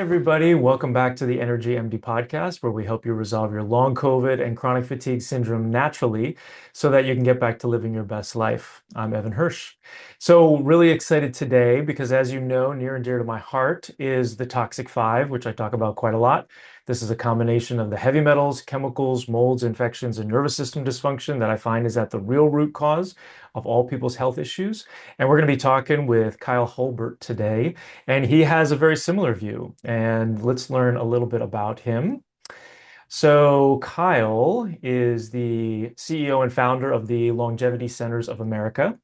everybody. Welcome back to the Energy MD podcast, where we help you resolve your long COVID and chronic fatigue syndrome naturally so that you can get back to living your best life. I'm Evan Hirsch. So, really excited today because, as you know, near and dear to my heart is the Toxic Five, which I talk about quite a lot. This is a combination of the heavy metals, chemicals, molds, infections, and nervous system dysfunction that I find is at the real root cause of all people's health issues. And we're going to be talking with Kyle Hulbert today. And he has a very similar view. And let's learn a little bit about him. So, Kyle is the CEO and founder of the Longevity Centers of America.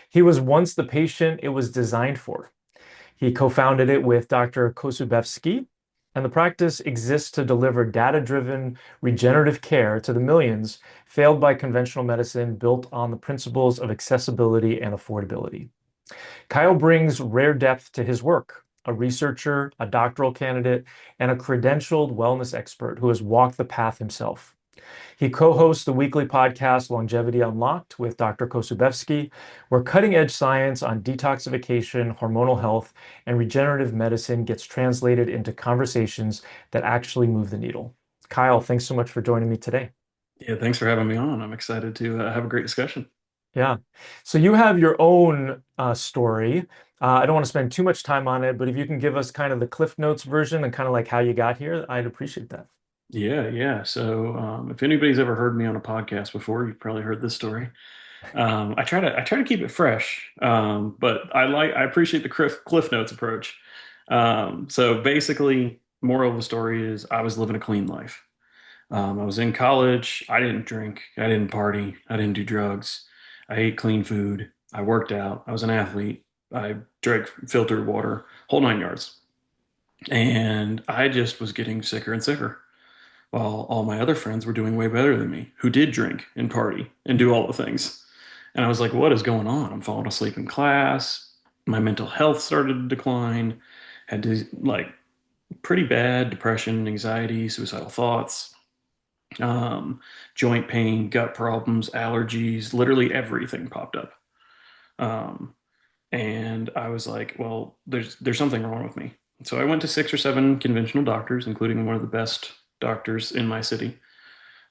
He was once the patient it was designed for. He co-founded it with Dr. Kosubevsky, and the practice exists to deliver data-driven regenerative care to the millions failed by conventional medicine built on the principles of accessibility and affordability. Kyle brings rare depth to his work, a researcher, a doctoral candidate, and a credentialed wellness expert who has walked the path himself. He co-hosts the weekly podcast Longevity Unlocked with Dr. Kosubevsky, where cutting-edge science on detoxification, hormonal health, and regenerative medicine gets translated into conversations that actually move the needle. Kyle, thanks so much for joining me today. Yeah, thanks for having me on. I'm excited to have a great discussion. Yeah. So you have your own story. I don't want to spend too much time on it, but if you can give us kind of the Cliff Notes version and kind of like how you got here, I'd appreciate that. Yeah. So, if anybody's ever heard me on a podcast before, you've probably heard this story. I try to keep it fresh, but I appreciate the Cliff Notes approach. So basically, moral of the story is I was living a clean life. I was in college. I didn't drink. I didn't party. I didn't do drugs. I ate clean food. I worked out. I was an athlete. I drank filtered water, whole nine yards. And I just was getting sicker and sicker while all my other friends were doing way better than me, who did drink and party and do all the things. And I was like, what is going on? I'm falling asleep in class. My mental health started to decline. Had to like pretty bad depression, anxiety, suicidal thoughts, um, joint pain, gut problems, allergies, literally everything popped up. Um, and I was like, well, there's something wrong with me. So I went to six or seven conventional doctors, including one of the best doctors in my city.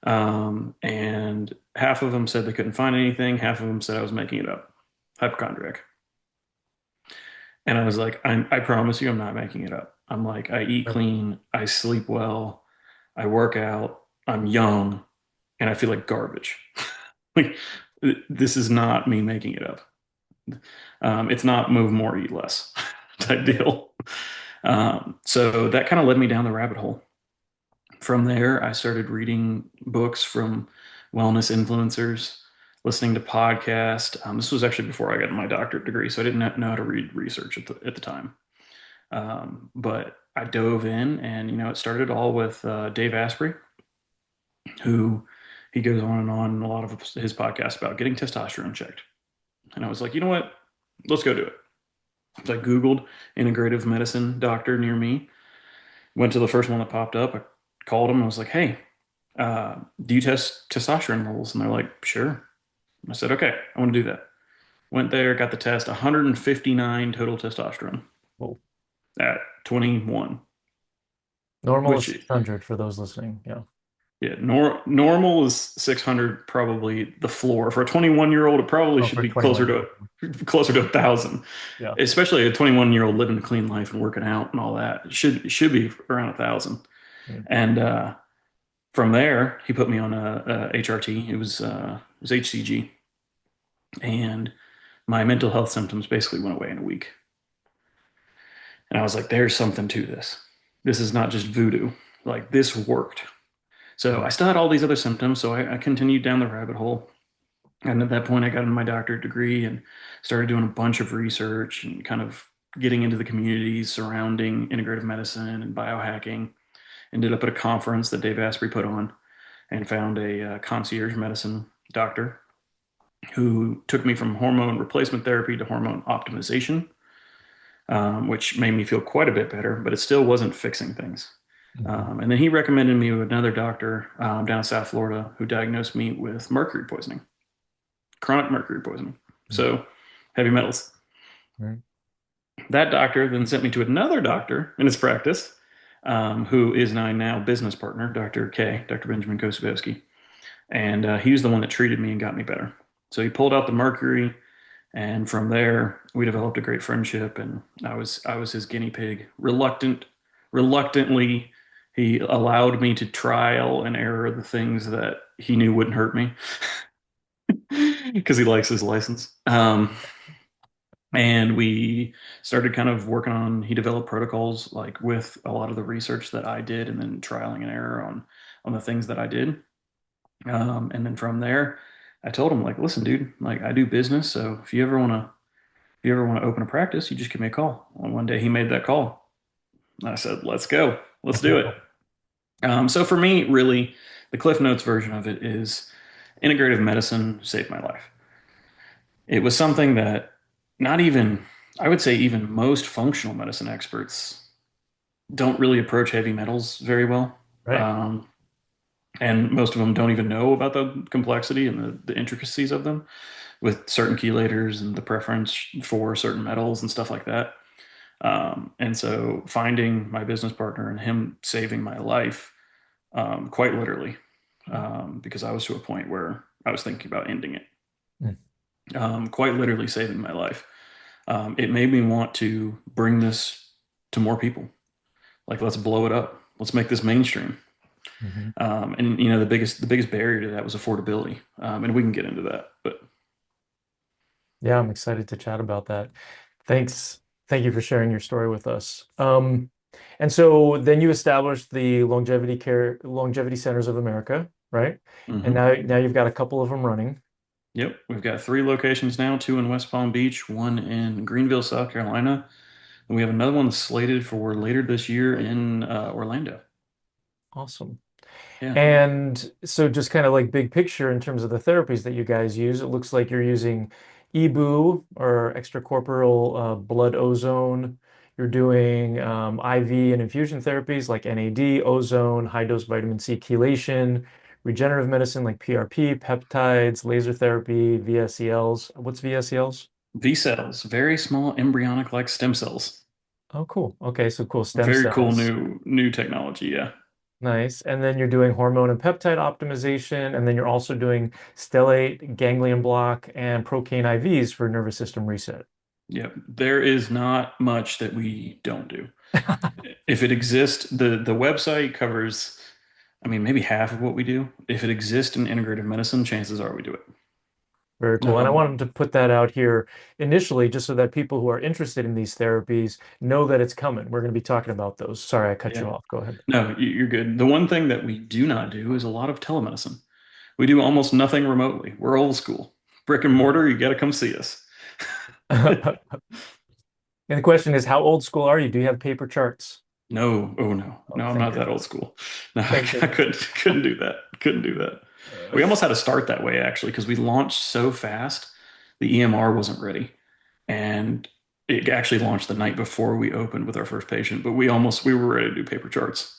And half of them said they couldn't find anything. Half of them said I was making it up, hypochondriac. And I was like, I promise you, I'm not making it up. I'm like, I eat Right. clean, I sleep well, I work out, I'm young, and I feel like garbage. Like, this is not me making it up. It's not move more, eat less type Right. deal. So that kind of led me down the rabbit hole. From there, I started reading books from wellness influencers, listening to podcasts. This was actually before I got my doctorate degree, so I didn't know how to read research at the time. But I dove in, and it started all with Dave Asprey, who he goes on and on in a lot of his podcasts about getting testosterone checked. And I was like, you know what? Let's go do it. So I Googled integrative medicine doctor near me, went to the first one that popped up. I called him and I was like, hey, do you test testosterone levels? And they're like, sure. I said, okay, I want to do that. Went there, got the test, 159 total testosterone Well, at 21, normal is which 600 for those listening. Yeah. yeah, normal is 600, probably the floor. For a 21-year-old, it probably Oh, should for be 21 year old. closer to 1,000. Yeah. Especially a 21-year-old living a clean life and working out and all that. It should be around 1,000. Mm. And from there, he put me on a HRT. It was HCG, and my mental health symptoms basically went away in a week. And I was like, "There's something to this. This is not just voodoo. Like this worked." So I Right. still had all these other symptoms, so I continued down the rabbit hole. And at that point, I got my doctorate degree and started doing a bunch of research and kind of getting into the communities surrounding integrative medicine and biohacking. Ended up at a conference that Dave Asprey put on and found a concierge medicine doctor who took me from hormone replacement therapy to hormone optimization, which made me feel quite a bit better, but it still wasn't fixing things. Mhm. And then he recommended me with another doctor down in South Florida who diagnosed me with mercury poisoning, chronic mercury poisoning. Mm. So heavy metals. Right. That doctor then sent me to another doctor in his practice who is my now business partner, Dr. K, Dr. Benjamin Kosubowski. And he was the one that treated me and got me better. So he pulled out the Mercury, and from there we developed a great friendship. And I was his guinea pig. Reluctantly, he allowed me to trial and error the things that he knew wouldn't hurt me because he likes his license. And we started kind of working on, he developed protocols like with a lot of the research that I did and then trialing and error on the things that I did. And then from there, I told him like, listen, dude, like I do business. So if you ever want to open a practice, you just give me a call. And one day he made that call. And I said, let's go, let's do it. So for me, really, the Cliff Notes version of it is integrative medicine saved my life. It was something that not even, I would say, even most functional medicine experts don't really approach heavy metals very well. Right. Um, and most of them don't even know about the complexity and the intricacies of them with certain chelators and the preference for certain metals and stuff like that. And so finding my business partner and him saving my life, quite literally, because I was to a point where I was thinking about ending it, Mm. quite literally saving my life. It made me want to bring this to more people. Like, let's blow it up. Let's make this mainstream. Mhm. And you know, the biggest barrier to that was affordability. And we can get into that, but Yeah, I'm excited to chat about that. Thanks. Thank you for sharing your story with us. And so then you established the Longevity Centers of America, right? And mhm. now you've got a couple of them running. Yep. We've got 3 locations now, two in West Palm Beach, one in Greenville, South Carolina. And we have another one that's slated for later this year in Orlando. Awesome. Yeah. And so just kind of like big picture in terms of the therapies that you guys use, it looks like you're using EBOO or extracorporeal blood ozone. You're doing IV and infusion therapies like NAD, ozone, high dose vitamin C chelation, regenerative medicine like PRP, peptides, laser therapy, VSELs. What's VSELs? V cells, very small embryonic like stem cells. Oh, cool. Okay, so cool stem Very cool cells. new technology. Yeah. Nice. And then you're doing hormone and peptide optimization, and then you're also doing stellate ganglion block and Procaine IVs for nervous system reset. Yep. There is not much that we don't do. If it exists, the website covers, I mean, maybe half of what we do. If it exists in integrative medicine, chances are we do it. Very cool. And I Um, wanted to put that out here initially just so that people who are interested in these therapies know that it's coming. We're going to be talking about those. Sorry, I cut yeah. you off. Go ahead. No, you're good. The one thing that we do not do is a lot of telemedicine. We do almost nothing remotely. We're old school. Brick and mortar, you got to come see us. And the question is, how old school are you? Do you have paper charts? No, oh no, Oh, no, I'm thank not that old goodness. school. No, Thank I goodness. couldn't do that. Couldn't do that. We almost had to start that way actually because we launched so fast. The EMR wasn't ready, and it actually launched the night before we opened with our first patient. But we were ready to do paper charts.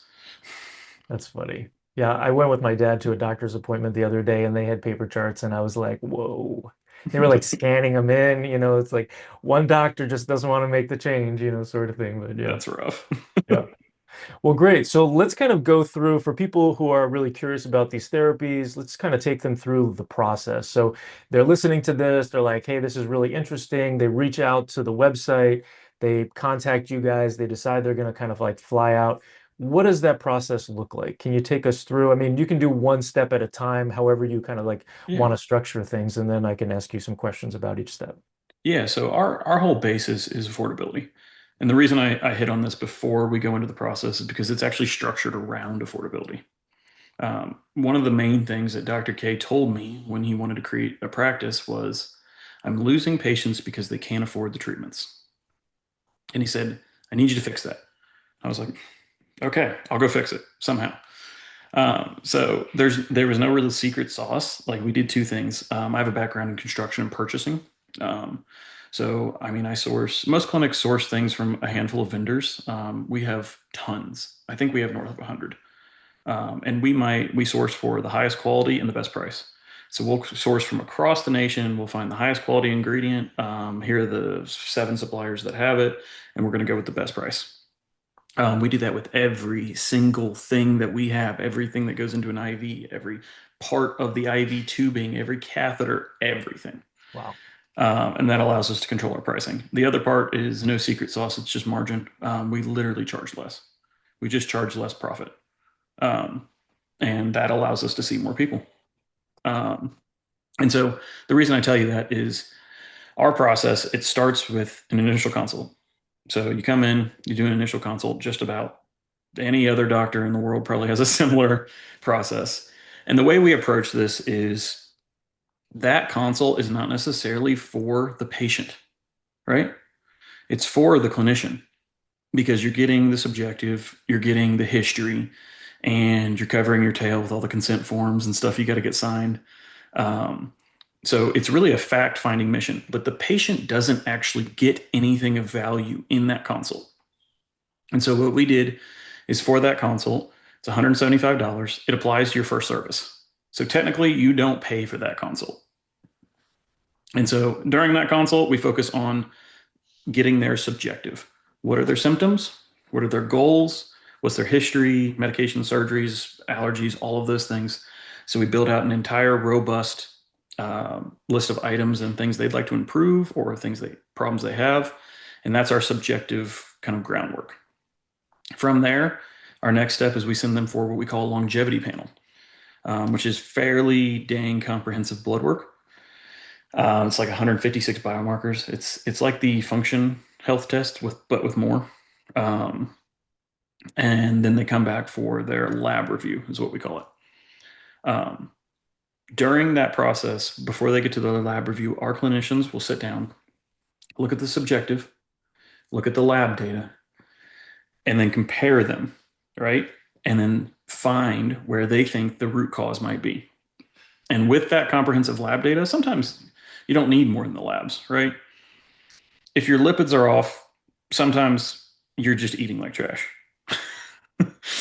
That's funny. Yeah, I went with my dad to a doctor's appointment the other day and they had paper charts and I was like, whoa. They were like scanning them in, it's like one doctor just doesn't want to make the change, sort of thing. But yeah. That's rough. Yeah. Well, great. So let's kind of go through for people who are really curious about these therapies, let's kind of take them through the process. So they're listening to this, they're like, hey, this is really interesting. They reach out to the website, they contact you guys, they decide they're going to kind of like fly out. What does that process look like? Can you take us through? I mean, you can do one step at a time, however you kind of like Yeah. want to structure things, and then I can ask you some questions about each step. Yeah, so our whole basis is affordability. And the reason I hit on this before we go into the process is because it's actually structured around affordability. One of the main things that Dr. K told me when he wanted to create a practice was, I'm losing patients because they can't afford the treatments. And he said, I need you to fix that. I was like, okay, I'll go fix it somehow. So there was no real secret sauce. Like we did two things. I have a background in construction and purchasing. Um, so I mean, I source most clinics source things from a handful of vendors. We have tons. I think we have north of 100. And we source for the highest quality and the best price. So we'll source from across the nation. We'll find the highest quality ingredient. Here are the 7 suppliers that have it, and we're going to go with the best price. We do that with every single thing that we have, everything that goes into an IV, every part of the IV tubing, every catheter, everything. Wow. And that allows us to control our pricing. The other part is no secret sauce, it's just margin. We literally charge less. We just charge less profit. Um, and that allows us to see more people. Um, and so the reason I tell you that is our process, it starts with an initial consult. So you come in, you do an initial consult. Just about any other doctor in the world probably has a similar process. And the way we approach this is that consult is not necessarily for the patient, right? It's for the clinician because you're getting the subjective, you're getting the history, and you're covering your tail with all the consent forms and stuff you got to get signed. Um, so it's really a fact-finding mission, but the patient doesn't actually get anything of value in that consult. And so what we did is for that consult, it's $175. It applies to your first service. So technically, you don't pay for that consult. And so during that consult, we focus on getting their subjective. What are their symptoms? What are their goals? What's their history, medication, surgeries, allergies, all of those things. So we build out an entire robust list of items and things they'd like to improve or problems they have. And that's our subjective kind of groundwork. From there, our next step is we send them for what we call a longevity panel, which is fairly dang comprehensive blood work. It's like 156 biomarkers. It's like the function health test but with more. Um, and then they come back for their lab review, is what we call it. Um, During that process, before they get to the lab review, our clinicians will sit down, look at the subjective, look at the lab data, and then compare them, right? And then find where they think the root cause might be. And with that comprehensive lab data, sometimes you don't need more than the labs, right? If your lipids are off, sometimes you're just eating like trash.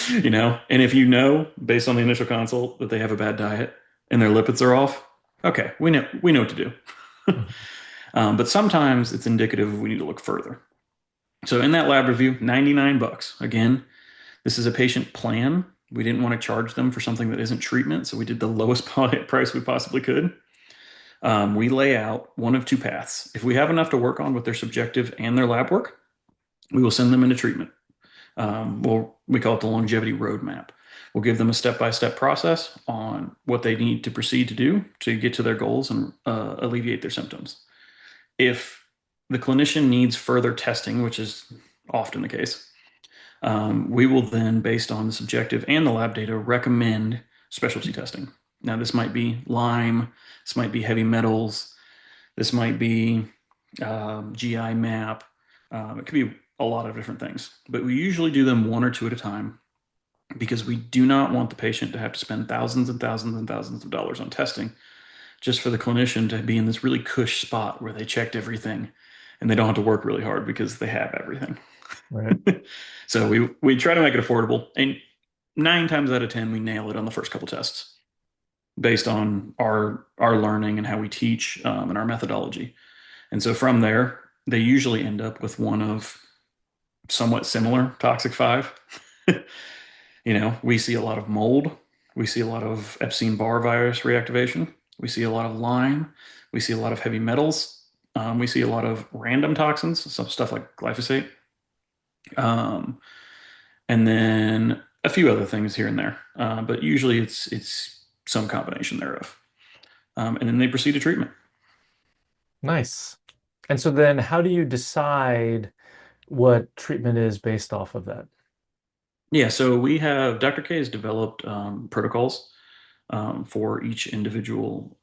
And if you know based on the initial consult that they have a bad diet and their lipids are off, okay, we know what to do. But sometimes it's indicative of we need to look further. So in that lab review, $99. Again, this is a patient plan. We didn't want to charge them for something that isn't treatment, so we did the lowest price we possibly could. We lay out one of two paths. If we have enough to work on with their subjective and their lab work, we will send them into treatment. We call it the longevity roadmap. We'll give them a step-by-step process on what they need to proceed to do to get to their goals and alleviate their symptoms. If the clinician needs further testing, which is often the case, we will then, based on the subjective and the lab data, recommend specialty testing. Now, this might be Lyme, this might be heavy metals, this might be GI map. It could be a lot of different things, but we usually do them one or two at a time because we do not want the patient to have to spend thousands and thousands and thousands of dollars on testing just for the clinician to be in this really cush spot where they checked everything and they don't have to work really hard because they have everything. Right. So we try to make it affordable, and 9 times out of 10 we nail it on the first couple tests based on our learning and how we teach and our methodology. And so from there, they usually end up with one of somewhat similar toxic 5. We see a lot of mold. We see a lot of Epstein-Barr virus reactivation. We see a lot of Lyme. We see a lot of heavy metals. We see a lot of random toxins, some stuff like glyphosate. And then a few other things here and there. But usually it's some combination thereof. And then they proceed to treatment. Nice. And so then how do you decide what treatment is based off of that? Yeah, so Dr. K has developed protocols for each individual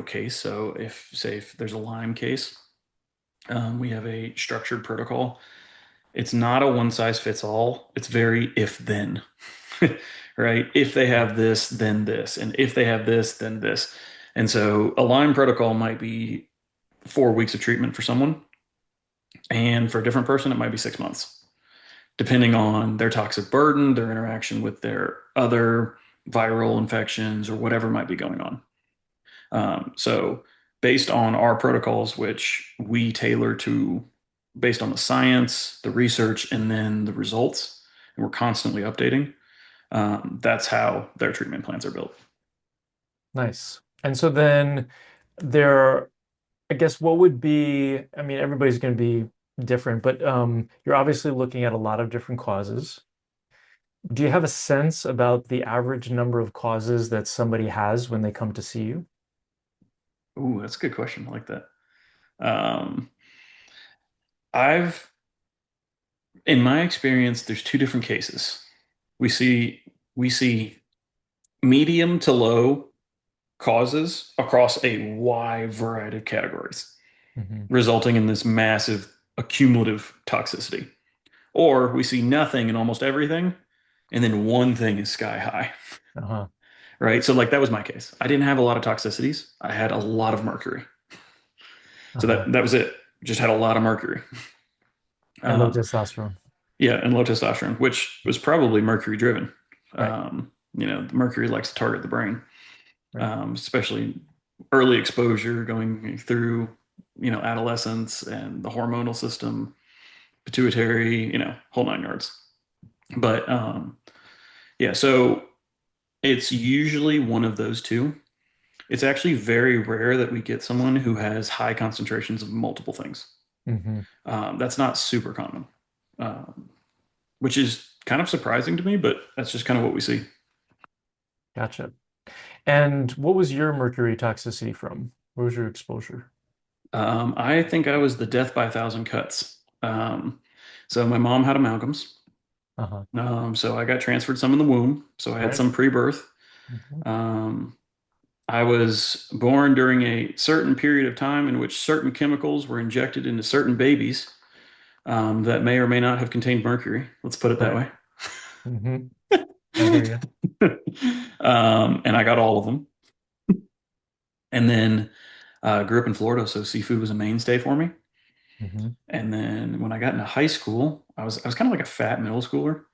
case. So if there's a Lyme case, we have a structured protocol. It's not a one size fits all. It's very if then, right? If they have this, then this, and if they have this, then this. And so a Lyme protocol might be 4 weeks of treatment for someone, and for a different person, it might be 6 months, depending on their toxic burden, their interaction with their other viral infections, or whatever might be going on. So based on our protocols, which we tailor to based on the science, the research, and then the results. And we're constantly updating. That's how their treatment plans are built. Nice. And so then there, I guess what would be, I mean, everybody's going to be different, but you're obviously looking at a lot of different causes. Do you have a sense about the average number of causes that somebody has when they come to see you? Ooh, that's a good question. I like that. Um, I've, in my experience, there's two different cases. We see we see medium to low causes across a wide variety of categories, Hmm. resulting in this massive accumulative toxicity. Or we see nothing in almost everything, and then one thing is sky high, Uh-huh. right? So, like, that was my case. I didn't have a lot of toxicities. I had a lot of mercury. So Uh-huh. that was it. Just had a lot of mercury. And low Um, testosterone. yeah, and low testosterone, which was probably mercury driven. Right. Mercury likes to target the brain, Right. especially early exposure going through, adolescence and the hormonal system, pituitary, whole nine yards. But yeah, so it's usually one of those two. It's actually very rare that we get someone who has high concentrations of multiple things. Hmm. That's not super common, um, which is kind of surprising to me, but that's just kind of what we see. Gotcha. And what was your mercury toxicity from? What was your exposure? I think I was the death by a thousand cuts. So my mom had amalgams. Uh-huh. So I got transferred some in the womb. So I had Right. some pre-birth. Hmm. Um, I was born during a certain period of time in which certain chemicals were injected into certain babies that may or may not have contained mercury. Let's put it that Right. way. Hmm. I hear you. And I got all of them. And then grew up in Florida, so seafood was a mainstay for me. Hmm. And then when I got into high school, I was kind of like a fat middle schooler,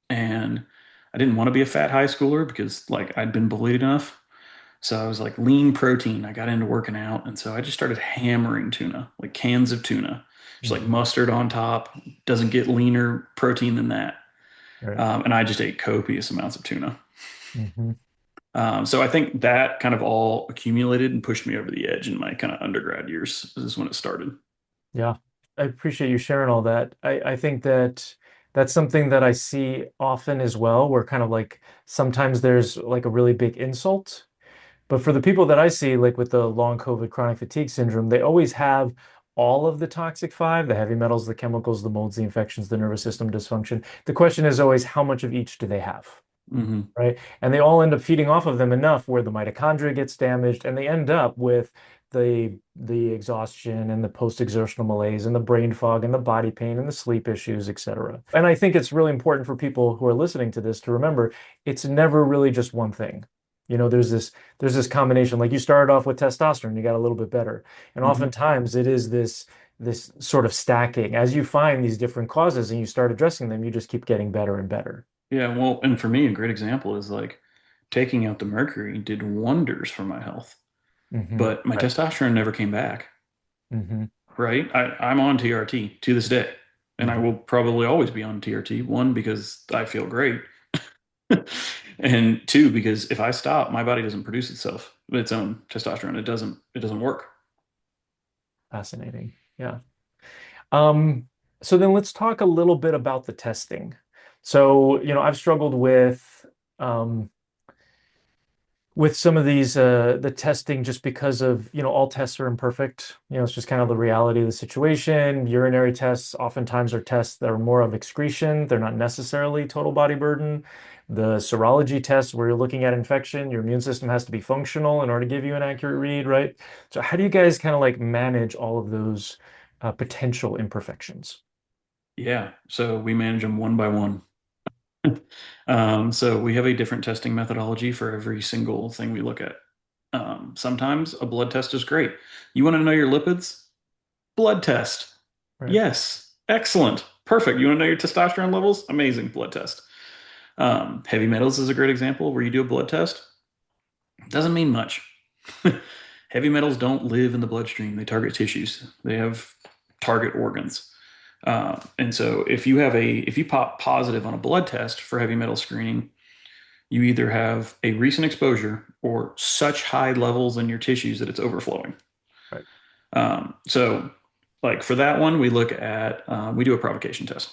and I didn't want to be a fat high schooler because like I'd been bullied enough. So I was like lean protein. I got into working out, and so I just started hammering tuna, like cans of tuna, just like Hmm. mustard on top. Doesn't get leaner protein than that. Right. And I just ate copious amounts of tuna. Hmm. So I think that kind of all accumulated and pushed me over the edge in my kind of undergrad years. This is when it started. Yeah. I appreciate you sharing all that. I think that that's something that I see often as well, where kind of like sometimes there's like a really big insult. But for the people that I see, like with the long COVID chronic fatigue syndrome, they always have all of the toxic five, the heavy metals, the chemicals, the molds, the infections, the nervous system dysfunction. The question is always how much of each do they have, Hmm. right? And they all end up feeding off of them enough where the mitochondria gets damaged and they end up with the exhaustion and the post-exertional malaise and the brain fog and the body pain and the sleep issues, etc. And I think it's really important for people who are listening to this to remember it's never really just one thing. There's this combination. Like you started off with testosterone, you got a little bit better. And Hmm. oftentimes it is this sort of stacking. As you find these different causes and you start addressing them, you just keep getting better and better. Yeah, well, and for me, a great example is like taking out the mercury did wonders for my health, Hmm. but my Right. testosterone never came back, Hmm. right? I'm on TRT to this day, and I Hmm. will probably always be on TRT. One, because I feel great, and two, because if I stop, my body doesn't produce its own testosterone. It doesn't work. Fascinating. Yeah. Um, so then let's talk a little bit about the testing. So, I've struggled um, with some of these the testing just because of all tests are imperfect. It's just kind of the reality of the situation. Urinary tests oftentimes are tests that are more of excretion. They're not necessarily total body burden. The serology tests where you're looking at infection, your immune system has to be functional in order to give you an accurate read, right? So how do you guys kind of like manage all of those potential imperfections? Yeah, so we manage them one by one. So we have a different testing methodology for every single thing we look at. Sometimes a blood test is great. You want to know your lipids? Blood test. Right. Yes. Excellent. Perfect. You want to know your testosterone levels? Amazing. Blood test. Heavy metals is a great example where you do a blood test. Doesn't mean much. Heavy metals don't live in the bloodstream. They target tissues. They have target organs. And so if you pop positive on a blood test for heavy metal screening, you either have a recent exposure or such high levels in your tissues that it's overflowing. Right. So like for that one, we do a provocation test.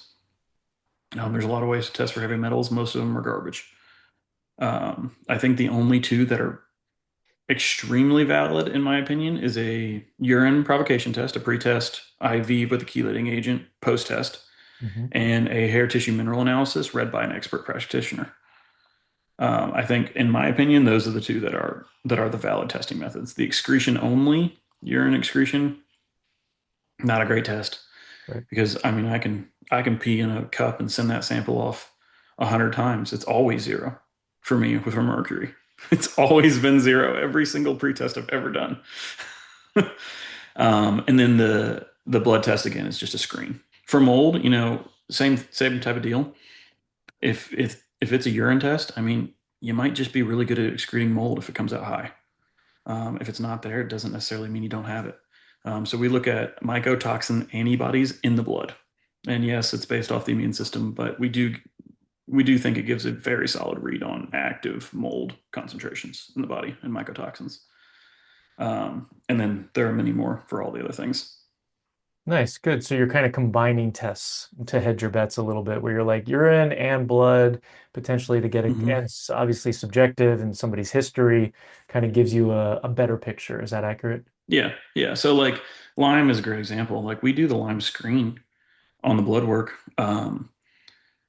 There's a lot of ways to test for heavy metals. Most of them are garbage. I think the only two that are extremely valid, in my opinion, is a urine provocation test, a pre-test IV with a chelating agent, post-test, Hmm. and a hair tissue mineral analysis read by an expert practitioner. I think, in my opinion, those are the two that are the valid testing methods. The excretion only, urine excretion, not a great test Right. because I mean I can pee in a cup and send that sample off 100 times. It's always zero for me with mercury. It's always been zero every single pretest I've ever done. And then the blood test again is just a screen for mold. Same type of deal. If it's a urine test, I mean, you might just be really good at excreting mold if it comes out high. If it's not there, it doesn't necessarily mean you don't have it. So we look at mycotoxin antibodies in the blood, and yes, it's based off the immune system, but we do think it gives a very solid read on active mold concentrations in the body and mycotoxins. And then there are many more for all the other things. Nice, good. So you're kind of combining tests to hedge your bets a little bit, where you're like urine and blood potentially to get a, and Hmm. it's obviously subjective and somebody's history kind of gives you a better picture. Is that accurate? Yeah, yeah. So like Lyme is a great example. Like we do the Lyme screen on the blood work.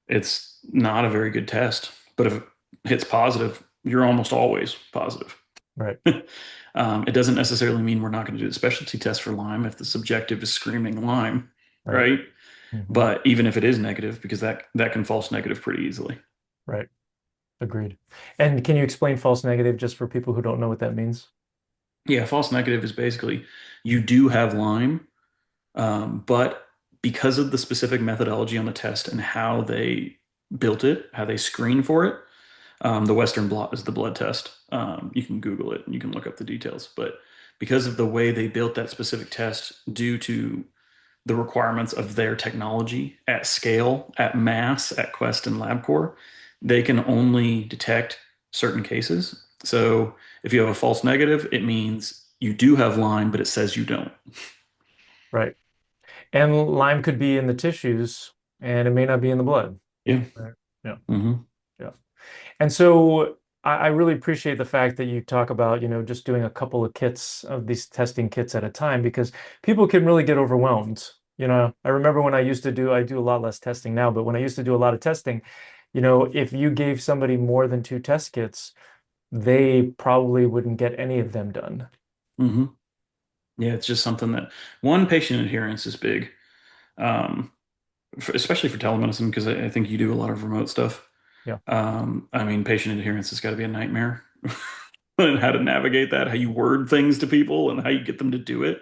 It's not a very good test, but if it hits positive, you're almost always positive. Right, It doesn't necessarily mean we're not going to do the specialty test for Lyme if the subjective is screaming Lyme, right. right? Hmm. But even if it is negative, because that can false negative pretty easily. Right. Agreed. And can you explain false negative just for people who don't know what that means? Yeah, false negative is basically you do have Lyme, but because of the specific methodology on the test and how they built it, how they screen for it, the Western blot is the blood test. You can Google it and you can look up the details. But because of the way they built that specific test, due to the requirements of their technology at scale, at mass, at Quest and LabCorp, they can only detect certain cases. So if you have a false negative, it means you do have Lyme, but it says you don't. Right. And Lyme could be in the tissues and it may not be in the blood. Yeah. Right. Yeah. Hmm. Yeah. And so I really appreciate the fact that you talk about, just doing a couple of kits of these testing kits at a time because people can really get overwhelmed. I remember when I do a lot less testing now, but when I used to do a lot of testing, if you gave somebody more than two test kits, they probably wouldn't get any of them done. Hmm. Yeah, it's just something that one patient adherence is big, um, especially for telemedicine, because I think you do a lot of remote stuff. Yeah. I mean, patient adherence has got to be a nightmare. And how to navigate that, how you word things to people, and how you get them to do it.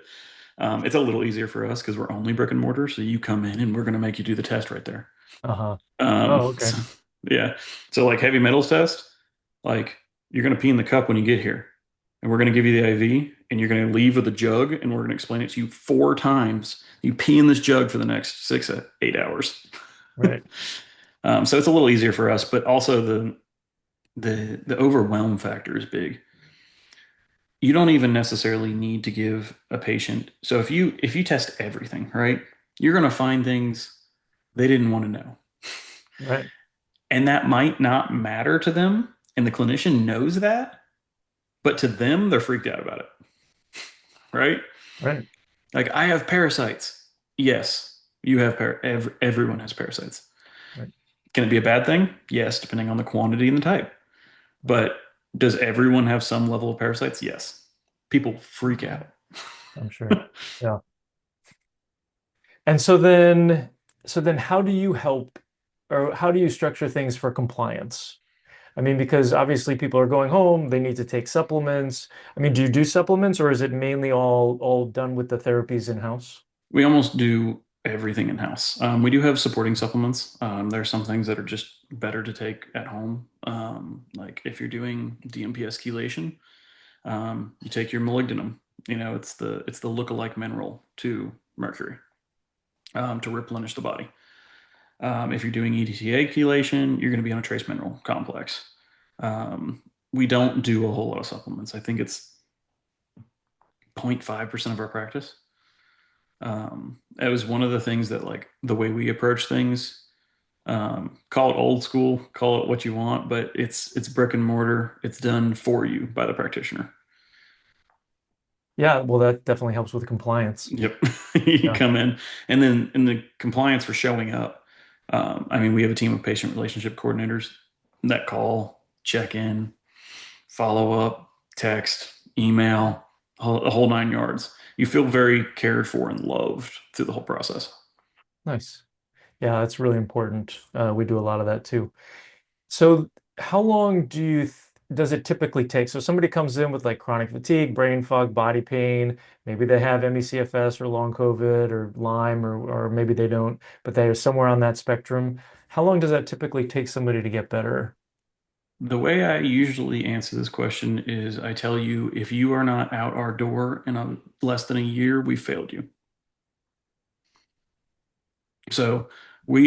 It's a little easier for us because we're only brick and mortar. So you come in and we're going to make you do the test right there. Uh-huh. Oh, okay. So, yeah. So like heavy metals test, like you're going to pee in the cup when you get here, and we're going to give you the IV, and you're going to leave with a jug, and we're going to explain it to you 4 times. You pee in this jug for the next 6 8 hours. Right. So it's a little easier for us, but also the overwhelm factor is big. You don't even necessarily need to give a patient. So if you test everything, right, you're going to find things they didn't want to know. Right. And that might not matter to them, and the clinician knows that, but to them they're freaked out about it, right? Right. Like I have parasites. Yes, you have everyone has parasites. Right. Can it be a bad thing? Yes, depending on the quantity and the type. Right. But does everyone have some level of parasites? Yes. People freak out. I'm sure. Yeah. And so then how do you help or how do you structure things for compliance? I mean, because obviously people are going home, they need to take supplements. I mean, do you do supplements or is it mainly all done with the therapies in-house? We almost do everything in house. We do have supporting supplements. There are some things that are just better to take at home. Like if you're doing DMPS chelation, you take your molybdenum. It's the lookalike mineral to mercury. to replenish the body. If you're doing EDTA chelation, you're going to be on a trace mineral complex. Um, we don't do a whole lot of supplements. I think it's 0.5% of our practice. It was one of the things that, like, the way we approach things, call it old school, call it what you want, but it's brick and mortar. It's done for you by the practitioner. Yeah, well, that definitely helps with compliance. Yep. You Yeah, come in, and then in the compliance for showing up, I mean, we have a team of patient relationship coordinators that call, check in, follow up, text, email, a whole nine yards. You feel very cared for and loved through the whole process. nice. Yeah, that's really important. We do a lot of that too. So, how long does it typically take? So, somebody comes in with like chronic fatigue, brain fog, body pain. Maybe they have ME/CFS or long COVID or Lyme, or maybe they don't, but they are somewhere on that spectrum. How long does that typically take somebody to get better? The way I usually answer this question is I tell you, if you are not out our door in less than a year, we failed you. So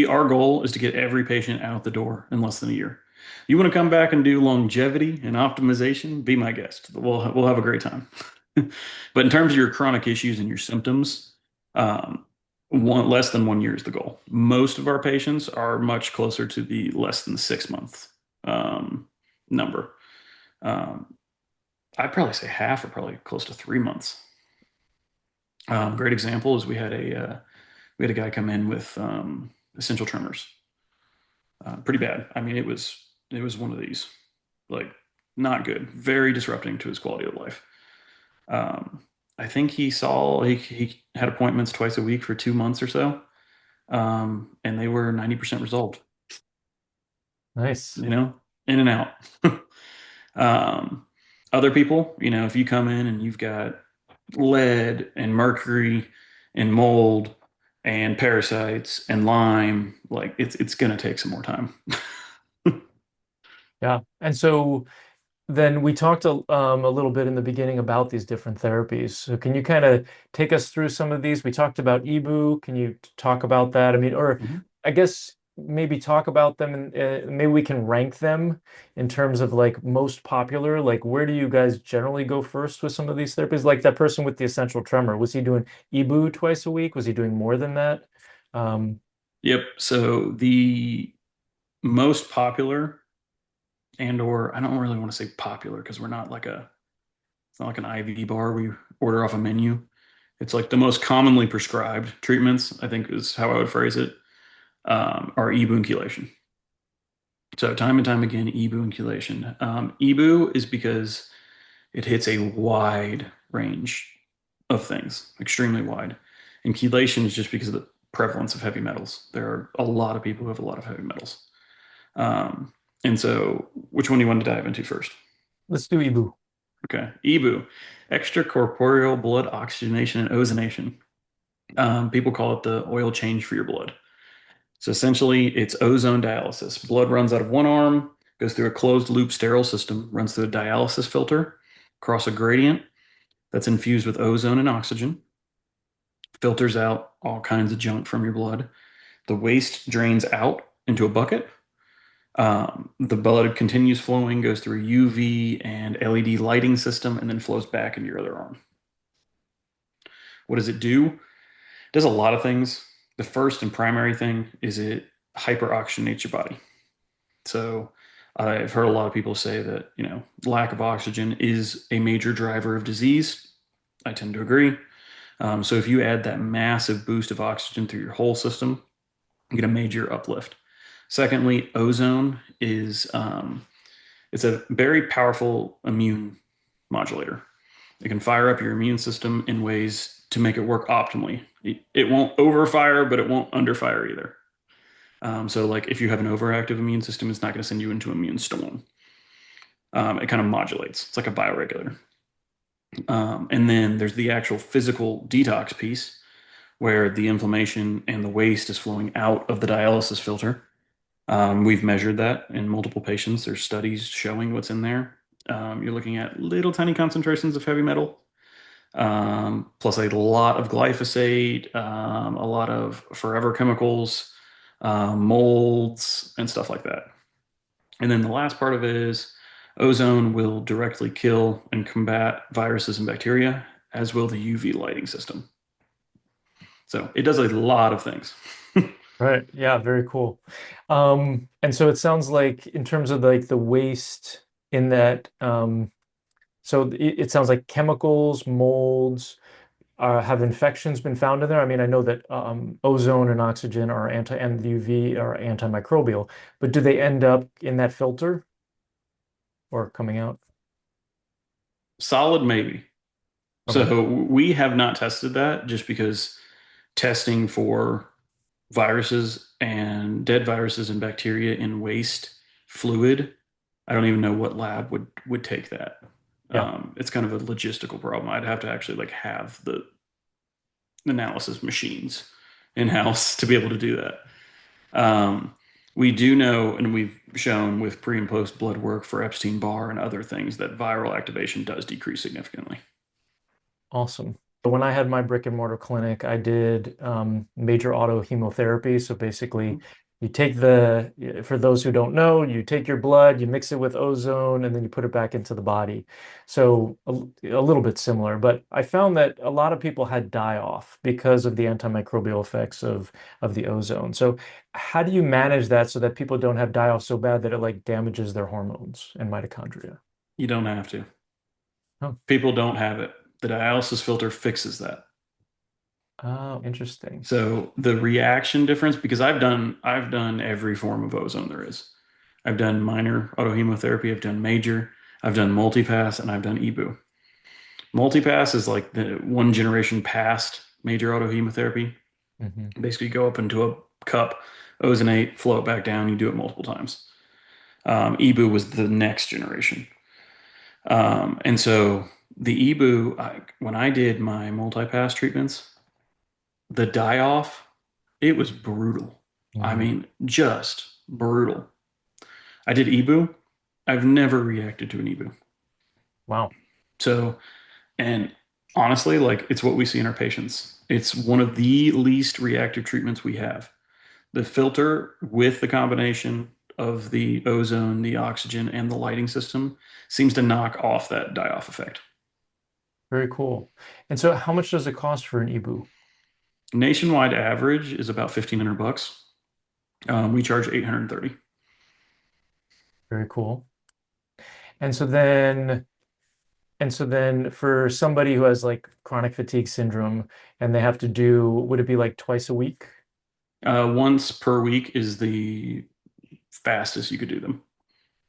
our goal is to get every patient out the door in less than a year. You want to come back and do longevity and optimization? Be my guest. We'll have a great time. But in terms of your chronic issues and your symptoms, less than 1 year is the goal. Most of our patients are much closer to the less than 6 month number. Um, I'd probably say half are probably close to 3 months. Great example is we had a guy come in with essential tremors, pretty bad. I mean, it was one of these, like, not good, very disrupting to his quality of life. Um, I think he had appointments twice a week for 2 months or so, and they were 90% resolved. Nice. You know, in and out. um, Other people, if you come in and you've got lead and mercury and mold and parasites and Lyme, like, it's gonna take some more time. Yeah. And so then we talked a little bit in the beginning about these different therapies. So can you kind of take us through some of these? We talked about EBOO. Can you talk about that? I mean, or Mhm. I guess maybe talk about them and maybe we can rank them in terms of like most popular. Like, where do you guys generally go first with some of these therapies? Like that person with the essential tremor, was he doing EBOO twice a week? Was he doing more than that? Um, Yep. So the most popular, and or I don't really want to say popular because it's not like an IV bar we order off a menu. It's like the most commonly prescribed treatments, I think is how I would phrase it, are EBOO chelation. So time and time again, EBOO chelation. EBOO is because it hits a wide range of things, extremely wide. And chelation is just because of the prevalence of heavy metals. There are a lot of people who have a lot of heavy metals. Um, and so, which one do you want to dive into first? let's do EBOO. Okay, EBOO, extracorporeal blood oxygenation and ozonation. People call it the oil change for your blood. So essentially, it's ozone dialysis. Blood runs out of one arm, goes through a closed loop sterile system, runs through a dialysis filter, across a gradient that's infused with ozone and oxygen, filters out all kinds of junk from your blood. The waste drains out into a bucket. The blood continues flowing, goes through a UV and LED lighting system, and then flows back into your other arm. What does it do? It does a lot of things. The first and primary thing is it hyperoxygenates your body. So I've heard a lot of people say that, lack of oxygen is a major driver of disease. I tend to agree. So if you add that massive boost of oxygen through your whole system, you get a major uplift. Secondly, ozone is it's a very powerful immune modulator. It can fire up your immune system in ways to make it work optimally. It won't overfire, but it won't underfire either. So, like, if you have an overactive immune system, it's not going to send you into immune storm. It kind of modulates. It's like a bioregulator. And then there's the actual physical detox piece where the inflammation and the waste is flowing out of the dialysis filter. We've measured that in multiple patients. There's studies showing what's in there. You're looking at little tiny concentrations of heavy metal. plus a lot of glyphosate, a lot of forever chemicals, molds, and stuff like that. And then the last part of it is ozone will directly kill and combat viruses and bacteria, as will the UV lighting system. So it does a lot of things. Right. Yeah, very cool. And so it sounds like in terms of like the waste in that, so it sounds like chemicals, molds, have infections been found in there? I mean, I know that ozone and oxygen are and the UV are antimicrobial, but do they end up in that filter or coming out? Solid, maybe. Okay. So we have not tested that just because testing for viruses and dead viruses and bacteria in waste fluid, I don't even know what lab would take that. Yeah. It's kind of a logistical problem. I'd have to actually like have the analysis machines in house to be able to do that. We do know, and we've shown with pre and post blood work for Epstein-Barr and other things, that viral activation does decrease significantly. Awesome. When I had my brick and mortar clinic, I did major auto hemotherapy. So basically, you take for those who don't know, you take your blood, you mix it with ozone, and then you put it back into the body. So a little bit similar, but I found that a lot of people had die off because of the antimicrobial effects of the ozone. So how do you manage that so that people don't have die off so bad that it like damages their hormones and mitochondria? You don't have to. Oh, People don't have it. The dialysis filter fixes that. oh, interesting. So the reaction difference, because I've done every form of ozone there is. I've done minor autohemotherapy, I've done major, I've done multipass, and I've done EBOO. Multipass is like the one generation past major autohemotherapy. Hmm. Basically, you go up into a cup, ozonate, flow it back down. You do it multiple times. EBOO was the next generation. And so the EBOO, when I did my multipass treatments, the die off, it was brutal. I Hmm. mean, just brutal. I did EBOO. I've never reacted to an EBOO. Wow. So, and honestly, like it's what we see in our patients. It's one of the least reactive treatments we have. The filter with the combination of the ozone, the oxygen, and the lighting system seems to knock off that die off effect. Very cool. And so how much does it cost for an EBOO? Nationwide average is about 1,500 bucks. We charge 830. Very cool. And so then for somebody who has like chronic fatigue syndrome and they have to do, would it be like twice a week? Once per week is the fastest you could do them.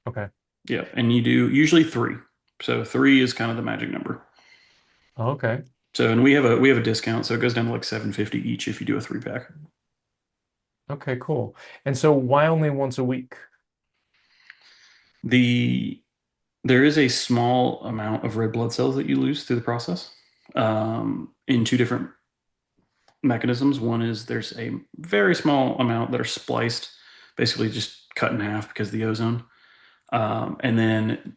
Okay. Yeah, and you do usually three. So three is kind of the magic number. Oh, okay. So and we have a discount, so it goes down to like 750 each if you do a three pack. Okay, cool. And so why only once a week? The There is a small amount of red blood cells that you lose through the process in two different mechanisms. One is there's a very small amount that are spliced, basically just cut in half because of the ozone. And then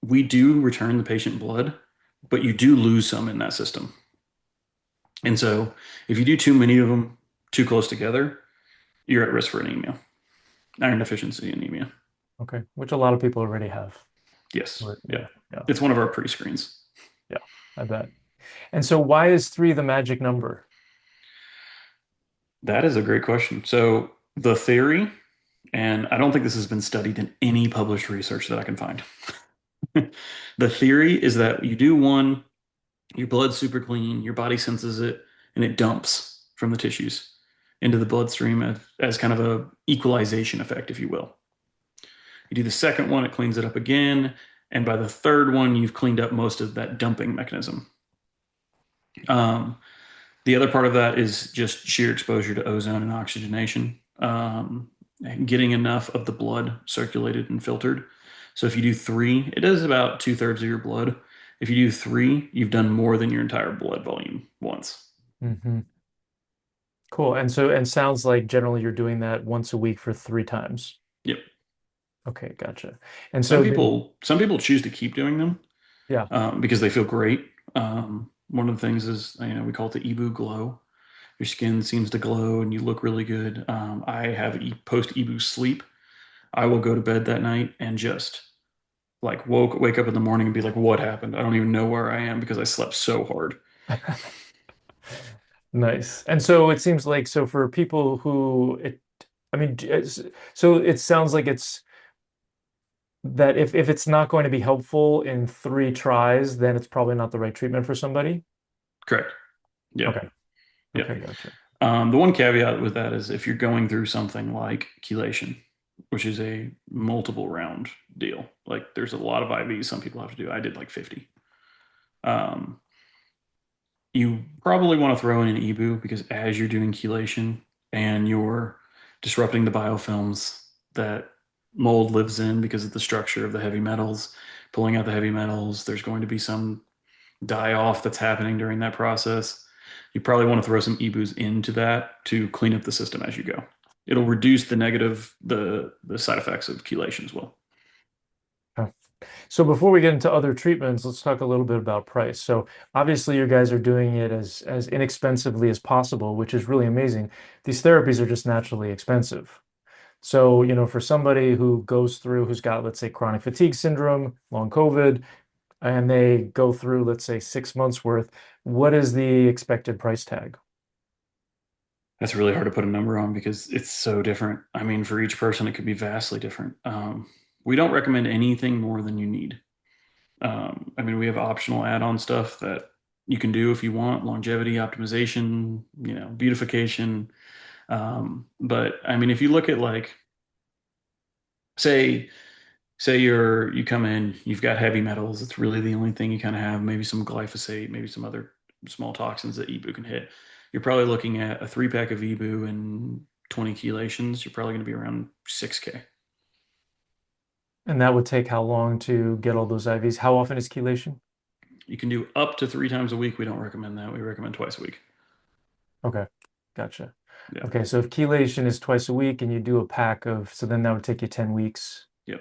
we do return the patient blood, but you do lose some in that system. And so if you do too many of them too close together, you're at risk for anemia, iron deficiency anemia. Okay, which a lot of people already have. Yes. Right. Yeah. Yeah, yeah, It's one of our pre-screens. yeah, I bet. And so why is three the magic number? That is a great question. So the theory, and I don't think this has been studied in any published research that I can find. The theory is that you do one, your blood's super clean, your body senses it, and it dumps from the tissues into the bloodstream as kind of a equalization effect, if you will. You do the second one, it cleans it up again, and by the third one, you've cleaned up most of that dumping mechanism. Um, the other part of that is just sheer exposure to ozone and oxygenation, getting enough of the blood circulated and filtered. So if you do three, it does about two-thirds of your blood. If you do three, you've done more than your entire blood volume once. Hmm. Cool. And so, and sounds like generally you're doing that once a week for three times. Yep. Okay, gotcha. And Some so, people some people choose to keep doing them yeah. because they feel great. One of the things is, we call it the EBOO glow. Your skin seems to glow and you look really good. I have post EBOO sleep. I will go to bed that night and just like wake up in the morning and be like, what happened? I don't even know where I am because I slept so hard. Nice. And so it seems like, so for people who I mean, so it sounds like it's that if it's not going to be helpful in three tries, then it's probably not the right treatment for somebody. Correct. Yeah. Okay. Yeah. Okay, gotcha. The one caveat with that is if you're going through something like chelation, which is a multiple round deal, like there's a lot of IVs some people have to do. I did like 50. Um, you probably want to throw in an EBOO because as you're doing chelation and you're disrupting the biofilms that mold lives in because of the structure of the heavy metals, pulling out the heavy metals, there's going to be some die off that's happening during that process. You probably want to throw some EBOOs into that to clean up the system as you go. It'll reduce the side effects of chelation as well. Okay. So before we get into other treatments, let's talk a little bit about price. So obviously you guys are doing it as inexpensively as possible, which is really amazing. These therapies are just naturally expensive. So, for somebody who goes through, who's got, let's say, chronic fatigue syndrome, long COVID, and they go through, let's say, 6 months worth, what is the expected price tag? That's really hard to put a number on because it's so different. I mean, for each person, it could be vastly different. We don't recommend anything more than you need. I mean, we have optional add-on stuff that you can do if you want, longevity optimization, beautification. But I mean, if you look at like, say, say you come in, you've got heavy metals. It's really the only thing you kind of have. Maybe some glyphosate, maybe some other small toxins that EBOO can hit. You're probably looking at a 3 pack of EBOO and 20 chelations. You're probably going to be around 6K. And that would take how long to get all those IVs? How often is chelation? You can do up to 3 times a week. We don't recommend that. We recommend twice a week. Okay, gotcha. Yeah. Okay, so if chelation is twice a week and you do a pack of, so then that would take you 10 weeks. Yep.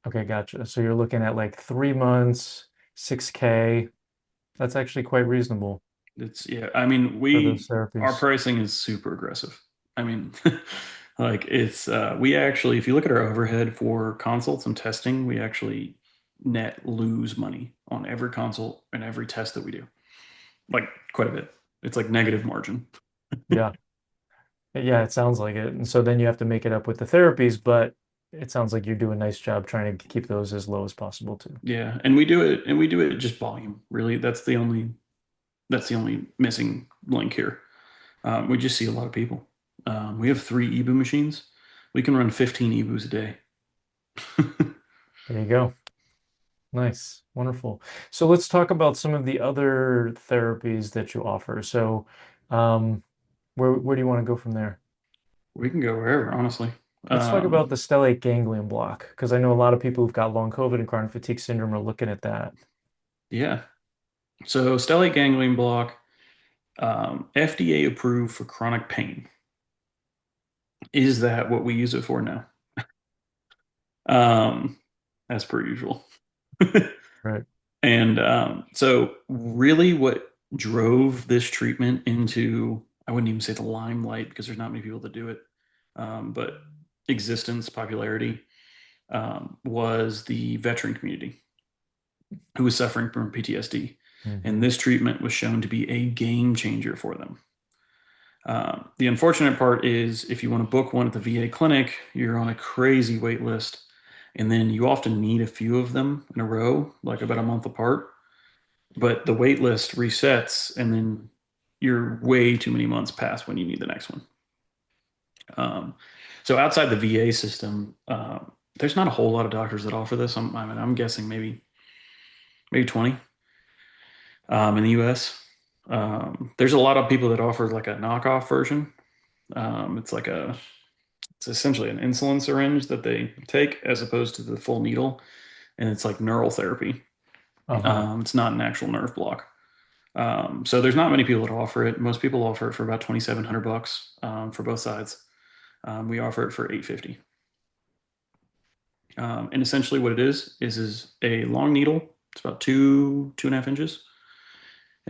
Okay, gotcha. So you're looking at like 3 months, 6K. That's actually quite reasonable Yeah. I mean, for those our therapies. pricing is super aggressive. I mean, like we actually, if you look at our overhead for consults and testing, we actually net lose money on every consult and every test that we do. Like quite a bit. It's like negative margin. Yeah. Yeah, it sounds like it. And so then you have to make it up with the therapies, but it sounds like you do a nice job trying to keep those as low as possible too. Yeah, and we do it just volume. Really, that's the only missing link here. We just see a lot of people. We have 3 EBOO machines. We can run 15 EBOOs a day. There you go. Nice. Wonderful. So let's talk about some of the other therapies that you offer. So, um, where do you want to go from there? We can go wherever, honestly. Let's talk about Um, the stellate ganglion block, because I know a lot of people who've got long COVID and chronic fatigue syndrome are looking at that. yeah. So stellate ganglion block, FDA approved for chronic pain. Is that what we use it for now? Um, as per usual. Right. And so, really, what drove this treatment into, I wouldn't even say the limelight because there's not many people that do it, but existence, popularity, was the veteran community who was suffering from PTSD. And Hmm. this treatment was shown to be a game changer for them. The unfortunate part is if you want to book one at the VA clinic, you're on a crazy wait list. And then you often need a few of them in a row, like about a month apart. But the wait list resets, and then you're way too many months past when you need the next one. Um, so outside the VA system, there's not a whole lot of doctors that offer this. I'm guessing maybe 20 in the US. There's a lot of people that offer like a knockoff version. It's like it's essentially an insulin syringe that they take as opposed to the full needle, and it's like neural therapy. Uh-huh. It's not an actual nerve block. So there's not many people that offer it. Most people offer it for about 2,700 bucks for both sides. We offer it for 850. And essentially what it is a long needle. It's about 2.5 inches,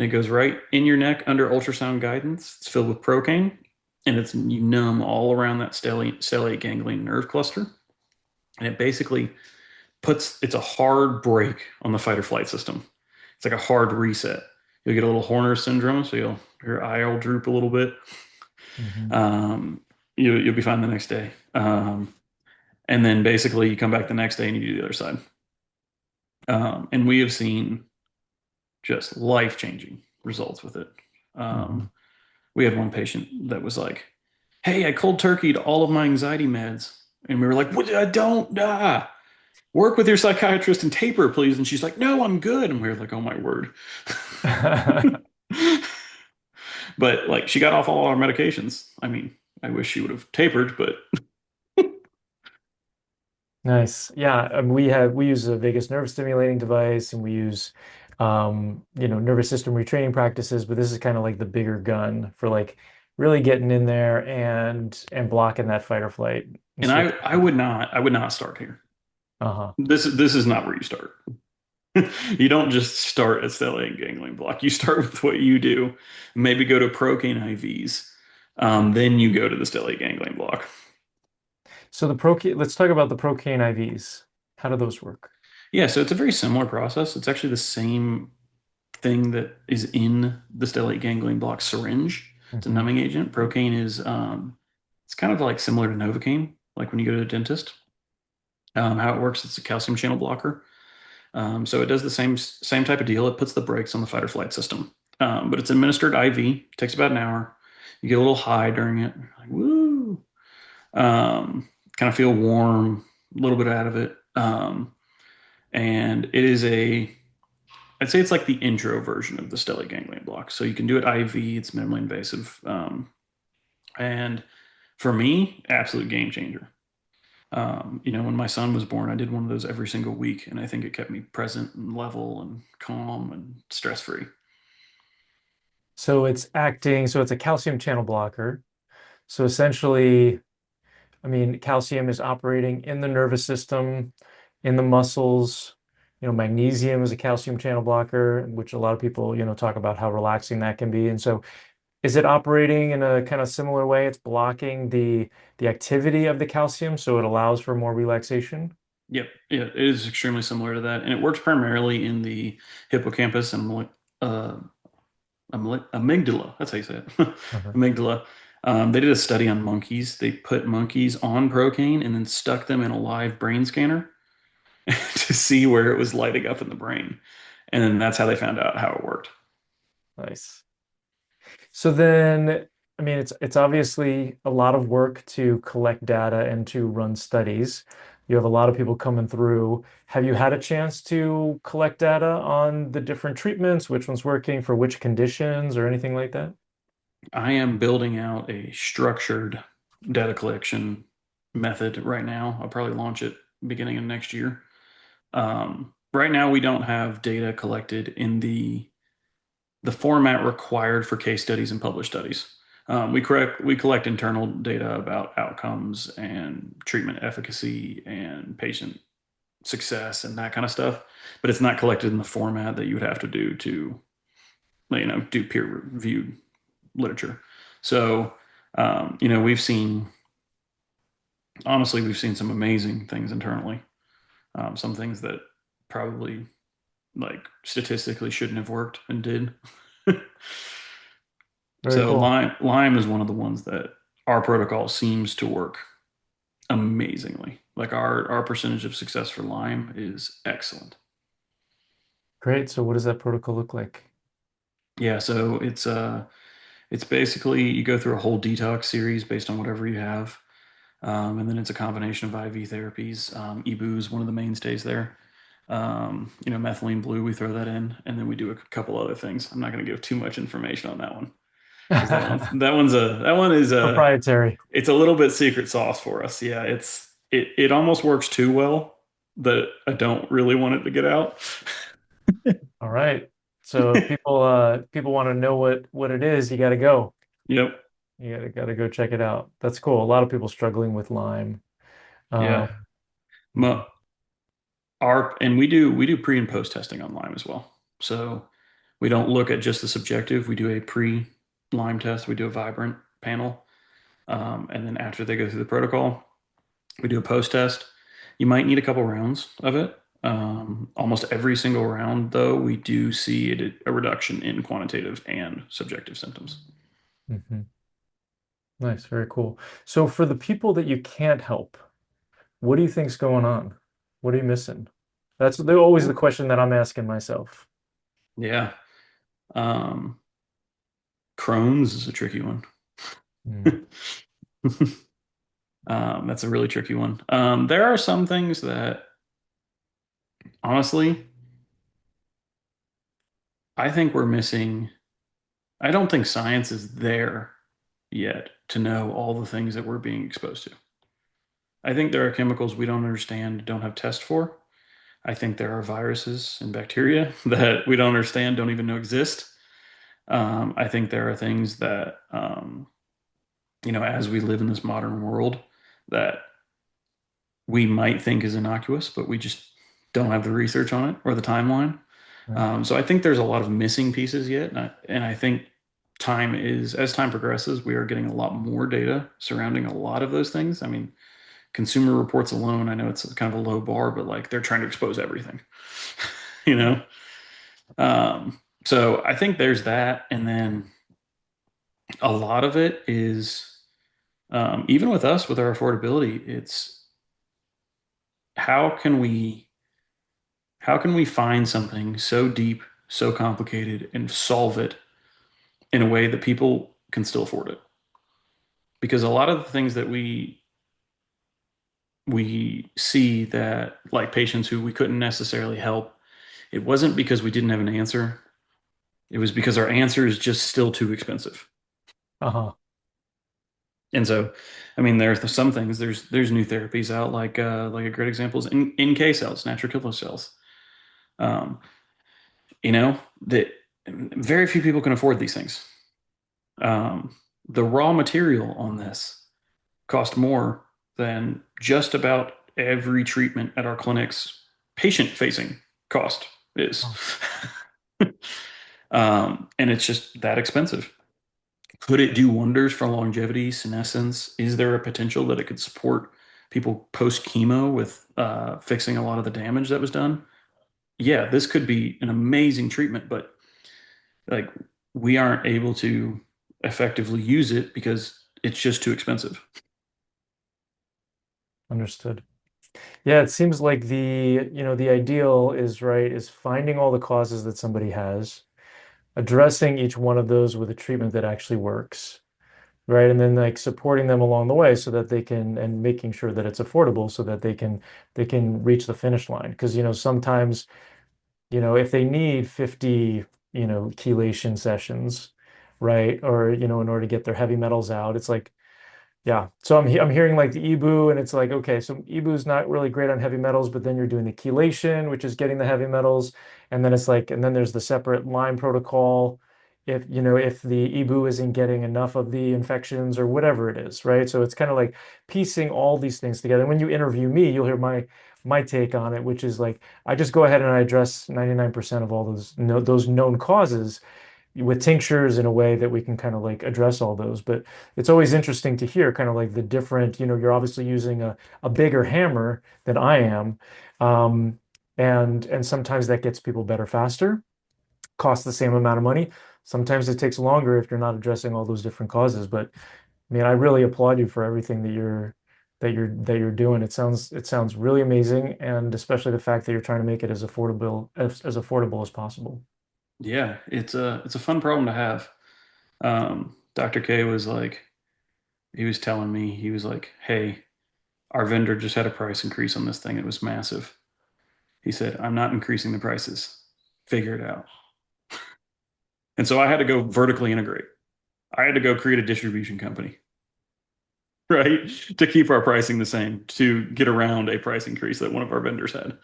and it goes right in your neck under ultrasound guidance. It's filled with Procaine, and you numb all around that stellate ganglion nerve cluster, and it basically it's a hard break on the fight or flight system. It's like a hard reset. You'll get a little Horner syndrome, so your eye will droop a little bit. Hmm. Um, you'll be fine the next day. And then basically you come back the next day and you do the other side. And we have seen just life-changing results with it. Hmm. Um, we had one patient that was like, "Hey, I cold turkeyed all of my anxiety meds," and we were like, "What? I don't work with your psychiatrist and taper, please." And she's like, "No, I'm good." And we were like, "Oh my word!" But like, she got off all our medications. I mean, I wish she would have tapered, but Nice. Yeah, we use a vagus nerve stimulating device, and we use nervous system retraining practices, but this is kind of like the bigger gun for like really getting in there and blocking that fight or flight and and switch. I would not start here. Uh-huh. This is not where you start. You don't just start at stellate ganglion block. You start with what you do, maybe go to Procaine IVs, then you go to the stellate ganglion block. So the Procaine, let's talk about the Procaine IVs. How do those work? Yeah, so it's a very similar process. It's actually the same thing that is in the stellate ganglion block syringe. It's a Hmm. numbing agent. Procaine is it's kind of like similar to Novocaine, like when you go to a dentist. How it works, it's a calcium channel blocker. So it does the same type of deal. It puts the brakes on the fight or flight system, but it's administered IV. Takes about an hour. You get a little high during it, like woo. Kind of feel warm, a little bit out of it, and it is I'd say it's like the intro version of the stellate ganglion block. So you can do it IV. It's minimally invasive, and for me, absolute game changer. When my son was born, I did one of those every single week, and I think it kept me present and level and calm and stress free. So it's a calcium channel blocker. So essentially, I mean, calcium is operating in the nervous system, in the muscles. Magnesium is a calcium channel blocker, which a lot of people, talk about how relaxing that can be. And so is it operating in a kind of similar way? It's blocking the activity of the calcium, so it allows for more relaxation. Yep, yeah, it is extremely similar to that, and it works primarily in the hippocampus and uh, amygdala. That's how you say it, Uh-huh. amygdala. They did a study on monkeys. They put monkeys on Procaine and then stuck them in a live brain scanner to see where it was lighting up in the brain, and then that's how they found out how it worked. Nice. So then, I mean, it's obviously a lot of work to collect data and to run studies. You have a lot of people coming through. Have you had a chance to collect data on the different treatments, which one's working for which conditions or anything like that? I am building out a structured data collection method right now. I'll probably launch it beginning of next year. Right now, we don't have data collected in the format required for case studies and published studies. We collect internal data about outcomes and treatment efficacy and patient success and that kind of stuff, but it's not collected in the format that you would have to do to do peer reviewed literature. So we've seen honestly we've seen some amazing things internally. Some things that probably like statistically shouldn't have worked and did. Very So cool. Lyme is one of the ones that our protocol seems to work amazingly. Like our percentage of success for Lyme is excellent. Great. So what does that protocol look like? Yeah, so it's basically you go through a whole detox series based on whatever you have. And then it's a combination of IV therapies. EBOO is one of the mainstays there. Methylene blue, we throw that in, and then we do a couple other things. I'm not going to give too much information on that one because that one is Proprietary. it's a little bit secret sauce for us. Yeah, it almost works too well that I don't really want it to get out. All right. So if people want to know what it is, you got to go. Yep. You gotta go check it out. That's cool. A lot of people struggling with Lyme. Yeah. Um, And we do pre and post testing on Lyme as well. So We don't look at just the subjective. We do a pre-Lyme test. We do a vibrant panel. And then after they go through the protocol, we do a post test. You might need a couple rounds of it. Almost every single round, though, we do see a reduction in quantitative and subjective symptoms. Hmm. Nice, very cool. So for the people that you can't help, what do you think's going on? What are you missing? That's always the question that I'm asking myself. Yeah. Um, Crohn's is a tricky one. Mm. That's a really tricky one. There are some things that, honestly, I think we're missing. I don't think science is there yet to know all the things that we're being exposed to. I think there are chemicals we don't understand, don't have tests for. I think there are viruses and bacteria that we don't understand, don't even know exist. I think there are things that, as we live in this modern world, that we might think is innocuous, but we just don't have the research on it or the timeline. Right. So I think there's a lot of missing pieces yet, and I think as time progresses, we are getting a lot more data surrounding a lot of those things. I mean, consumer reports alone, I know it's kind of a low bar, but like they're trying to expose everything, you know? So I think there's that. And then a lot of it is, even with us, with our affordability, it's how can we, how can we find something so deep, so complicated and solve it in a way that people can still afford it? Because a lot of the things that we see that like patients who we couldn't necessarily help, it wasn't because we didn't have an answer. It was because our answer is just still too expensive. Uh-huh. And so, I mean, there are some things. There's new therapies out, like a great example is NK cells, natural killer cells. Um, that very few people can afford these things. Um, the raw material on this cost more than just about every treatment at our clinics patient-facing cost is. Oh, And it's just that expensive. Could it do wonders for longevity, senescence? Is there a potential that it could support people post chemo with fixing a lot of the damage that was done? Yeah, this could be an amazing treatment, but like we aren't able to effectively use it because it's just too expensive. understood. Yeah, it seems like the ideal is right, is finding all the causes that somebody has, addressing each one of those with a treatment that actually works, right? And then like supporting them along the way so that they can, and making sure that it's affordable so that they can reach the finish line. Because, sometimes, if they need 50, chelation sessions, right? Or, in order to get their heavy metals out, it's like, yeah. So I'm hearing like the EBOO, and it's like, okay, so EBOO is not really great on heavy metals, but then you're doing the chelation, which is getting the heavy metals, and then it's like, and then there's the separate Lyme protocol if the EBOO isn't getting enough of the infections or whatever it is, right? So it's kind of like piecing all these things together. And when you interview me, you'll hear my take on it, which is like I just go ahead and I address 99% of all those known causes with tinctures in a way that we can kind of like address all those. But it's always interesting to hear kind of like the different, you're obviously using a bigger hammer than I am. Um, and sometimes that gets people better faster, costs the same amount of money. Sometimes it takes longer if you're not addressing all those different causes. But I mean, I really applaud you for everything that you're doing. It sounds really amazing, and especially the fact that you're trying to make it as affordable as possible. Yeah, it's a fun problem to have. Dr. K was like, he was telling me, he was like, "Hey, our vendor just had a price increase on this thing. It was massive." He said, "I'm not increasing the prices. Figure it out." And so I had to go vertically integrate. I had to go create a distribution company, right? To keep our pricing the same, to get around a price increase that one of our vendors had.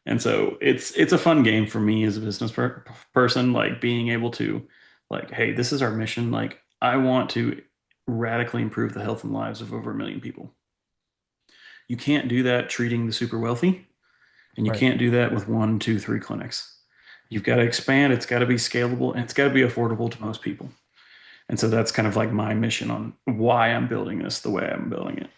And so it's a fun game for me as a person, like being able to like, hey, this is our mission. Like I want to radically improve the health and lives of over 1 million people. You can't do that treating the super wealthy, and you Right. can't do that with one, two, three clinics. You've got to expand. It's got to be scalable, and it's got to be affordable to most people. And so that's kind of like my mission on why I'm building this the way I'm building it.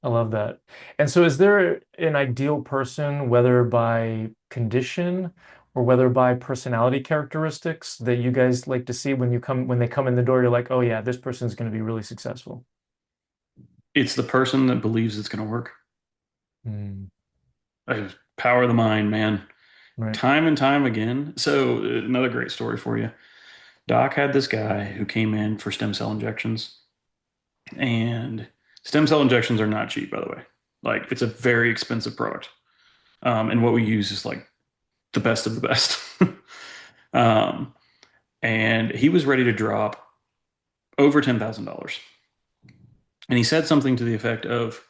I love that. And so is there an ideal person, whether by condition or whether by personality characteristics that you guys like to see when they come in the door, you're like, oh yeah, this person's going to be really successful. It's the person that believes it's going to work. Mm, Power of the mind, man. right. Time and time again. So another great story for you. Doc had this guy who came in for stem cell injections, and stem cell injections are not cheap, by the way. Like it's a very expensive product. And what we use is like the best of the best. um, and he was ready to drop over $10,000. And he said something to the effect of,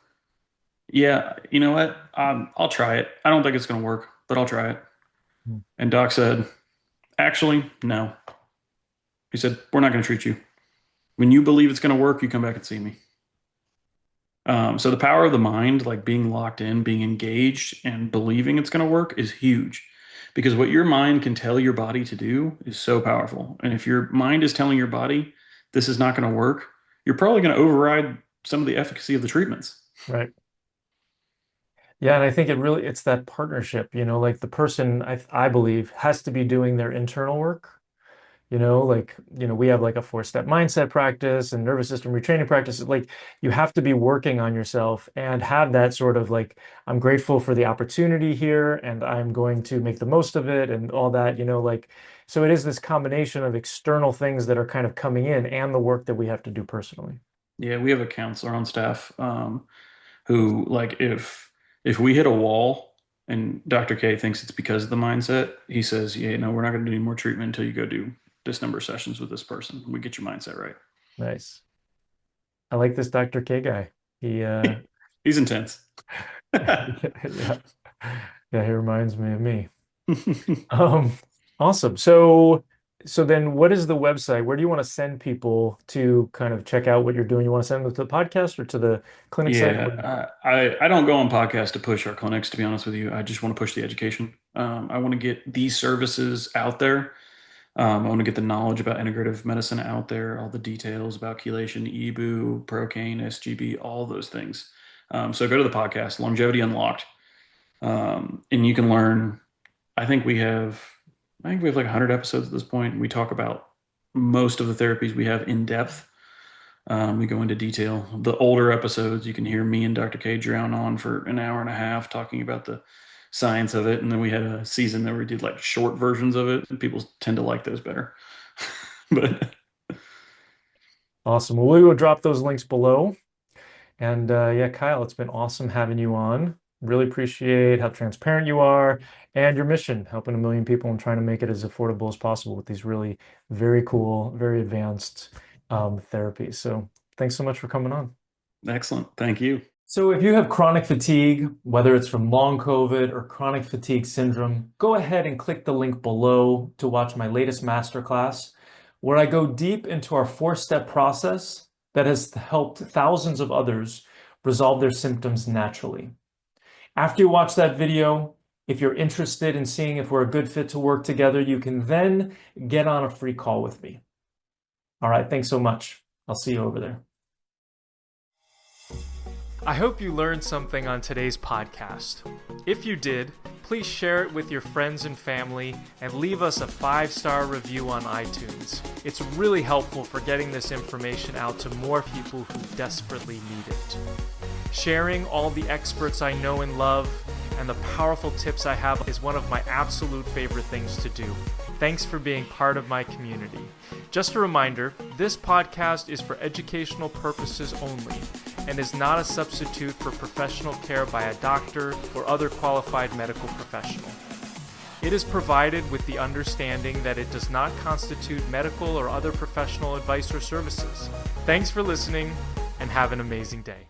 yeah, you know what? I'll try it. I don't think it's going to work, but I'll try it. Mm, And Doc said, actually, no. He said, we're not going to treat you. When you believe it's going to work, you come back and see me. So the power of the mind, like being locked in, being engaged, and believing it's going to work is huge because what your mind can tell your body to do is so powerful. And if your mind is telling your body this is not going to work, you're probably going to override some of the efficacy of the treatments. right. Yeah, and I think it's that partnership, like the person I believe has to be doing their internal work. Like, we have like a four-step mindset practice and nervous system retraining practice. Like you have to be working on yourself and have that sort of like, I'm grateful for the opportunity here and I'm going to make the most of it and all that, like, so it is this combination of external things that are kind of coming in and the work that we have to do personally. Yeah, we have a counselor on staff who, like, if we hit a wall and Dr. K thinks it's because of the mindset, he says, "Yeah, no, we're not going to do any more treatment until you go do this number of sessions with this person. We get your mindset right." Nice. I like this Dr. K guy. He, He's intense. yeah, yeah, he reminds me of me. Um, awesome. So then what is the website? Where do you want to send people to kind of check out what you're doing? You want to send them to the podcast or to the clinic site? Yeah, I don't go on podcasts to push our clinics, to be honest with you. I just want to push the education. I want to get these services out there. I want to get the knowledge about integrative medicine out there, all the details about chelation, EBOO, Procaine, SGB, all those things. So go to the podcast, Longevity Unlocked, and you can learn. I think we have, I think we have like 100 episodes at this point. We talk about most of the therapies we have in depth. We go into detail. The older episodes, you can hear me and Dr. K drown on for an hour and a half talking about the science of it. And then we had a season that we did like short versions of it, and people tend to like those better. But Awesome. Well, we will drop those links below. And yeah, Kyle, it's been awesome having you on. Really appreciate how transparent you are and your mission, helping 1 million people and trying to make it as affordable as possible with these really very cool, very advanced therapies. So thanks so much for coming on. excellent. Thank you. So if you have chronic fatigue, whether it's from long COVID or chronic fatigue syndrome, go ahead and click the link below to watch my latest masterclass, where I go deep into our 4-step process that has helped thousands of others resolve their symptoms naturally. After you watch that video, if you're interested in seeing if we're a good fit to work together, you can then get on a free call with me. All right, thanks so much. I'll see you over there. I hope you learned something on today's podcast. If you did, please share it with your friends and family and leave us a 5-star review on iTunes. It's really helpful for getting this information out to more people who desperately need it. Sharing all the experts I know and love and the powerful tips I have is one of my absolute favorite things to do. Thanks for being part of my community. Just a reminder, this podcast is for educational purposes only and is not a substitute for professional care by a doctor or other qualified medical professional. It is provided with the understanding that it does not constitute medical or other professional advice or services. Thanks for listening and have an amazing day.